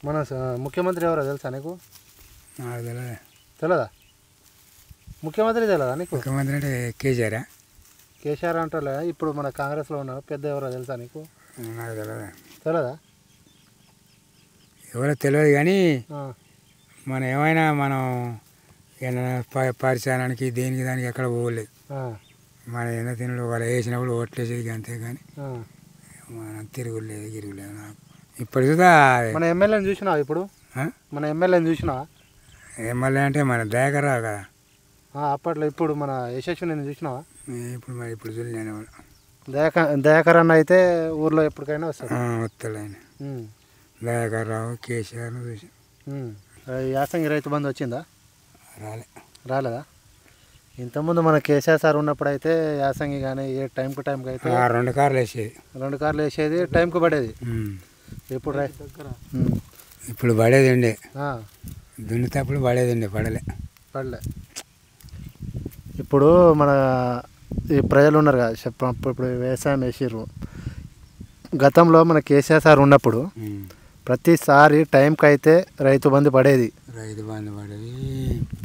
మన ముఖ్యమంత్రి ఎవరో తెలుసా నీకు? నాకు తెలియదు. తెలియదా? ముఖ్యమంత్రి తెలియదా నీకు? ముఖ్యమంత్రి అంటే కేసీఆర్. కేసీఆర్ అంటే ఇప్పుడు మన కాంగ్రెస్లో ఉన్న పెద్ద ఎవరో తెలుసా నీకు? నాకు తెలియదు. తెలియదా? ఎవరో తెలియదు కానీ మనం ఏమైనా మనం పరిసరానికి దేనికి దానికి ఎక్కడ పోలేదు. మన ఏదో తినడు వాళ్ళు వేసినప్పుడు ఓట్లేసేది అంతే కానీ మనం తిరుగులేదు గిరుగులేదు. నాకు ఇప్పుడు చూద్దా మన ఎమ్మెల్యేని చూసినావా? ఇప్పుడు మన ఎమ్మెల్యేని చూసినావా? ఎమ్మెల్యే అంటే మన దయాకర్రావు కదా అప్పట్లో. ఇప్పుడు మన యశస్విని చూసినావా? ఇప్పుడు చూడలేను. దయాకర్ అన్న అయితే ఊర్లో ఎప్పటికైనా వస్తాడు. వస్తాడు ఆయన. దయాకర్రావు కేసీఆర్ చూసి. యాసంగి రైతు బంధు వచ్చిందా? రాలేదా? ఇంతకుముందు మన కేసీఆర్ సార్ ఉన్నప్పుడు అయితే యాసంగి కానీ ఏ టైంకి అయితే 2 కార్లు వేసేది. 2 కార్లు వేసేది, టైంకి పడేది. ఇప్పుడు ఇప్పుడు పడేదండి, దున్నితప్పుడు పడేదండి, పడలే. ఇప్పుడు మన ఈ ప్రజలు ఉన్నారు కదా, ఇప్పుడు వ్యవసాయం వేసిర్రు. గతంలో మన కేసీఆర్ సార్ ఉన్నప్పుడు ప్రతిసారి టైంకి అయితే రైతు బంధు పడేది.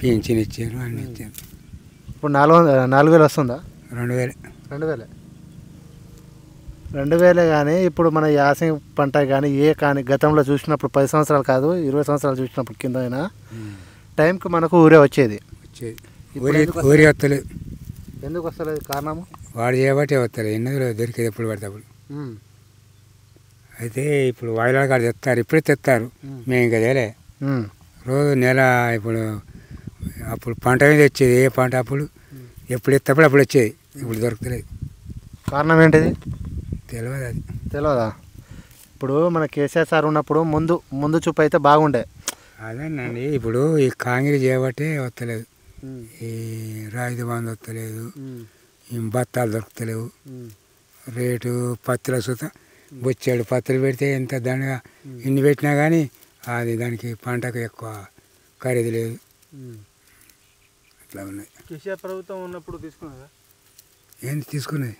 పింఛన్ ఇచ్చారు, అన్నీ ఇచ్చారు. ఇప్పుడు 4,000 వస్తుందా? 2,000. 2,000 కానీ ఇప్పుడు మన యాసంగి పంట కానీ కానీ గతంలో చూసినప్పుడు 10 సంవత్సరాలు కాదు 20 సంవత్సరాలు చూసినప్పుడు కింద అయినా టైంకి మనకు ఊరే వచ్చేది. ఊరి వస్తలేదు. ఎందుకు వస్తలేదు? కారణము వాడు చేయబట్టే వస్తలేదు. ఎన్నో దొరికేది ఎప్పుడు పడితే అప్పుడు. అయితే ఇప్పుడు వాయిదాల కాడ తెస్తారు, ఇప్పుడే తెస్తారు. మేము ఇంకా తేలే. రోజు నెల ఇప్పుడు అప్పుడు పంట మీద వచ్చేది. ఏ పంట అప్పుడు ఎప్పుడు ఎత్తప్పుడు అప్పుడు వచ్చేది. ఇప్పుడు దొరకలేదు. కారణం ఏంటిది? తెలియదు. అది తెలియదా? ఇప్పుడు మన కేసీఆర్ సార్ ఉన్నప్పుడు ముందు చూపు అయితే బాగుండే. అదేనండి. ఇప్పుడు ఈ కాంగ్రెస్ చేయబట్టే వస్తలేదు. ఈ రైతు బంధు వస్తలేదు, ఈ బత్తాలు దొరుకుతలేవు. రేటు పత్తుల సుత బొచ్చాడు. పత్తులు పెడితే ఎంత దండగా ఇన్ని పెట్టినా కానీ అది దానికి పంటకు ఎక్కువ ఖరీదు లేదు. అట్లా ఉన్నాయి. కేసీఆర్ ప్రభుత్వం ఉన్నప్పుడు తీసుకున్నదా? ఏంటి తీసుకున్నది?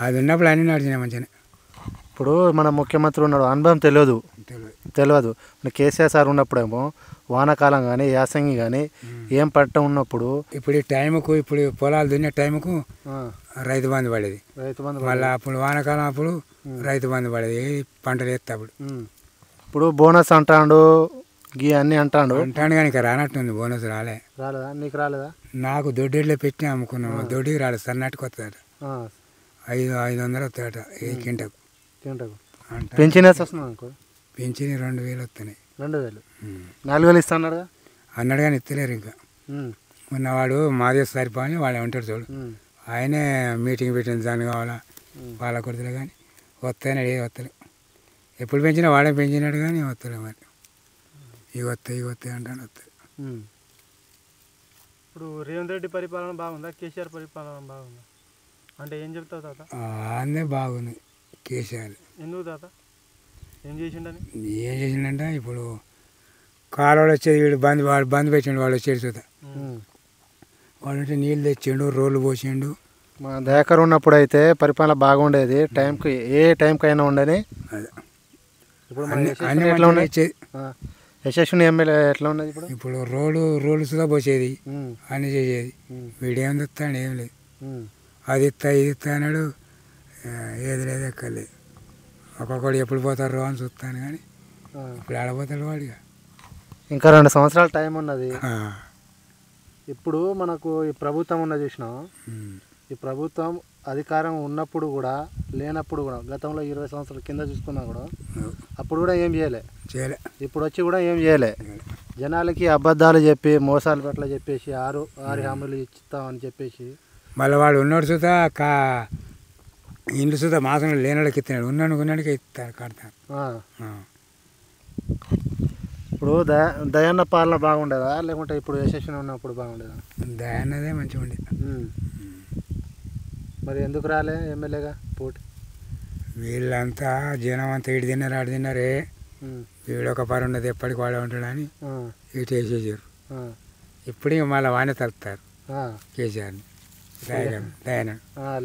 అది ఉన్నప్పుడు అన్నీ నడిచినాయి మంచిగానే. ఇప్పుడు మన ముఖ్యమంత్రి ఉన్నాడు, అనుభవం తెలియదు. మన కేసీఆర్ సార్ ఉన్నప్పుడేమో వానాకాలం కానీ యాసంగి కానీ ఏం పంట ఉన్నప్పుడు ఇప్పుడు ఈ టైంకు ఇప్పుడు పొలాలు దున్నే టైంకు రైతు బంధు పడేది. మళ్ళీ అప్పుడు వానాకాలం అప్పుడు రైతు బంధు పడేది. పంటలు వేస్తే అప్పుడు. ఇప్పుడు బోనస్ అంటాడు, గీ అన్నీ అంటాడు కానీ ఇక రానట్టుంది. బోనస్ రాలేదా? నీకు రాలేదా? నాకు దొడ్డిలో పెట్టి అమ్ముకున్నాము. దొడ్డికి రాలేదు. సన్నట్టుకు వస్తుందట. 500 వస్తాయట ఏ కింటకు. పెన్షన్ వస్తుంది అనుకో. పెన్షన్ 2,000 వస్తున్నాయి. 2,000. 4,000 ఇస్తా అన్నాడు అన్నాడు కానీ ఇస్తలేరు ఇంకా. మొన్న వాడు మాదే సరిపోని వాళ్ళు ఉంటాడు చూడు, ఆయనే మీటింగ్ పెట్టింది. దాన్ని కావాలా వాళ్ళ కొడుతులే కానీ వస్తాయని అడిగి వస్తలే. ఎప్పుడు పెంచినా వాడే పెంచినాడు కానీ వస్తలే. మరి ఇవి వస్తాయి అంటాను. వస్తాయి. ఇప్పుడు రేవంత్ రెడ్డి పరిపాలన బాగుందా? కేసీఆర్ పరిపాలన బాగుందా? అంటే ఏం చెప్తావు తాత? అన్నీ బాగుంది. కేసీఆర్ ఎందుకు తాత? ఏం చేసిండంటే ఇప్పుడు కాలువలు వచ్చేది. వాడు బంద్ పెట్టిండు. వాడు వచ్చేది చూద్దా. వాడు అంటే నీళ్ళు తెచ్చిండు, రోడ్లు పోసిండు. మా దయాకర్ ఉన్నప్పుడు అయితే పరిపాలన బాగుండేది. టైంకి ఏ టైంకి అయినా ఉండని. ఇప్పుడు ఎట్లా ఉన్నాయి? యశస్విని ఎమ్మెల్యే ఎట్లా ఉన్నది? ఇప్పుడు రోడ్లు సుధా పోసేది, అన్నీ చేసేది. వీడేం తెస్తాడు? ఏం లేదు. అది ఇస్తా ఇది ఇస్తా అన్నాడు. ఏది లేదు, ఎక్కర్లేదు. ఒక్కొక్కడు ఎప్పుడు పోతారు అని చూస్తాను కానీ ఇప్పుడు ఆడపోతాడు వాడిగా. ఇంకా 2 సంవత్సరాల టైం ఉన్నది. ఇప్పుడు మనకు ఈ ప్రభుత్వం ఉన్నది చూసినాం. ఈ ప్రభుత్వం అధికారం ఉన్నప్పుడు కూడా లేనప్పుడు కూడా గతంలో 20 సంవత్సరాల కింద చూసుకున్నా కూడా అప్పుడు కూడా ఏం చేయలే. ఇప్పుడు వచ్చి కూడా ఏం చేయలే. జనాలకి అబద్ధాలు చెప్పి మోసాలు పట్ల చెప్పేసి 6 హామీలు ఇస్తామని చెప్పేసి మళ్ళీ వాడు ఉన్నాడు చూద్దా ఇండ్లు చూద్దా మాసం లేనోళ్ళకి ఇస్తున్నాడు. ఉన్నాడికి ఇస్తారు, కడతారు. ఇప్పుడు దయాన్న పాలన బాగుండేదా లేకుంటే ఇప్పుడు యశస్విని ఉన్నప్పుడు బాగుండేదా? దయాన్నదే మంచిగా ఉండేది. మరి ఎందుకు రాలే ఎమ్మెల్యేగా పోటీ? వీళ్ళంతా జనం అంతా ఇటు తిన్నారు ఆడు తిన్నారే. వీడొక పని ఉండదు, ఎప్పటికి వాడే ఉంటాడని ఇటు వేసేసారు. ఇప్పుడు మళ్ళీ వానే తలుపుతారు కేసీఆర్ని.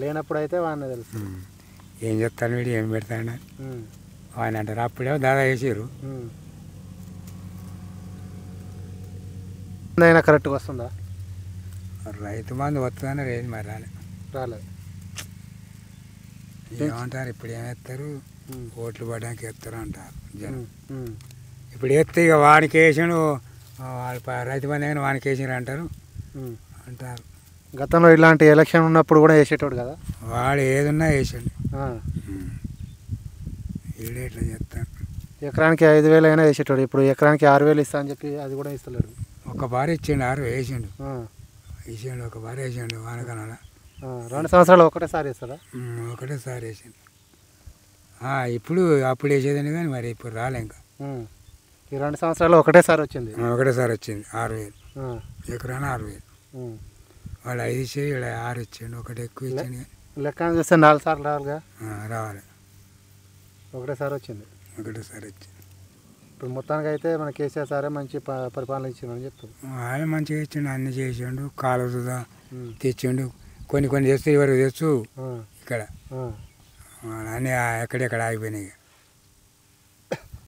లేనప్పుడు అయితే వాడిని తెలుసు. ఏం చెప్తాను వీడు, ఏం పెడతాడు వాడిని అంటారు. అప్పుడే దాదా వేసారు. అయినా కరెక్ట్గా వస్తుందా? రైతు బంధు వస్తుందని లేదు మరి రాలేదు. ఏమంటారు ఇప్పుడు ఏమేస్తారు, ఓట్లు పడడానికి వేస్తారు అంటారు జనం. ఉమ్. ఇప్పుడు వేస్తే ఇక వానికి వేసాడు, రైతు బంధు అయినా వానికి వేసారు అంటారు అంటారు. గతంలో ఇలాంటి ఎలక్షన్ ఉన్నప్పుడు కూడా వేసేటోడు కదా, వాడు ఏదున్నా వేసాడు. వీడు ఎట్లా చేస్తాడు? ఎకరానికి 5,000 అయినా వేసేటోడు. ఇప్పుడు ఎకరానికి 6,000 ఇస్తా అని చెప్పి అది కూడా ఇస్తలేడు. ఒక బారి ఇచ్చిండు, 6 వేసిండు. వేసిండు, ఒక బారి వేసిండు వానకాలంలో. 2 సంవత్సరాలు ఒకటేసారి వేస్తాడా? ఒకటేసారి వేసిండు. ఇప్పుడు అప్పుడు వేసేదని కానీ మరి ఇప్పుడు రాలే ఇంకా. ఈ 2 సంవత్సరాలు ఒకటేసారి వచ్చింది. ఒకటేసారి వచ్చింది 6,000 ఎకరాన 6,000. వాడు 5 ఇచ్చి ఇక్కడ 6 ఇచ్చిండు, ఒకటి ఎక్కువ ఇచ్చిండు. లెక్క చూస్తే 4 సార్లు రావాలిగా. రావాలి, ఒకటేసారి వచ్చింది. ఒకటేసారి వచ్చింది. ఇప్పుడు మొత్తానికి అయితే మన కేసీఆర్ సారే మంచి పరిపాలన ఇచ్చిందని చెప్తారు. ఆయన మంచిగా ఇచ్చిండు, అన్ని చేసిండు. కాలువ సుధా తెచ్చిండు, కొన్ని చేస్తే ఎవరికి తెచ్చు ఇక్కడ అన్నీ ఎక్కడెక్కడ ఆగిపోయినాయి.